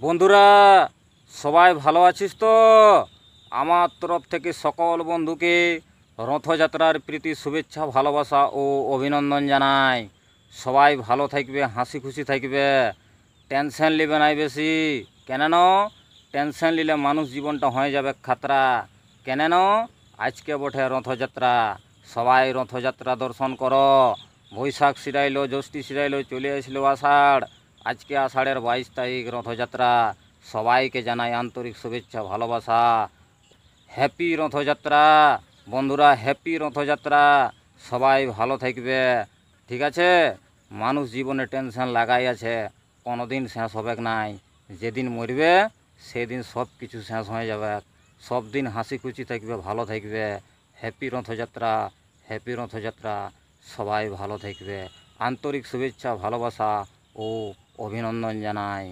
বন্ধুরা সবাই ভালো আছিস তো? আমার তরফ থেকে সকল বন্ধুকে রথযাত্রার প্রীতি শুভেচ্ছা ভালোবাসা ও অভিনন্দন জানাই। সবাই ভালো থাকবে, হাসি খুশি থাকবে, টেনশন নেবে নাই বেশি। কেন টেনশন নিলে মানুষ জীবনটা হয়ে যাবে খাতরা। কেন আজকে বটে রথযাত্রা, সবাই রথযাত্রা দর্শন করো। বৈশাখ সিরাইলো, জ্যৈষ্ঠী সিরাইলো, চলে আসলো আষাঢ়। আজকে আষাঢ়ের 22 তারিখ রথযাত্রা। সবাইকে জানাই আন্তরিক শুভেচ্ছা ভালোবাসা। হ্যাপি রথযাত্রা বন্ধুরা, হ্যাপি রথযাত্রা। সবাই ভালো থাকবে, ঠিক আছে? মানুষ জীবনে টেনশন লাগাই আছে, কোনো দিন শেষ হবে নাই। যেদিন মরবে সেদিন সব কিছু শেষ হয়ে যাবে। সব দিন হাসি খুশি থাকবে, ভালো থাকবে। Happy Rathyatra, happy Rathyatra. সবাই ভালো থাকবে, আন্তরিক শুভেচ্ছা ভালোবাসা ও অভিনন্দন জানাই।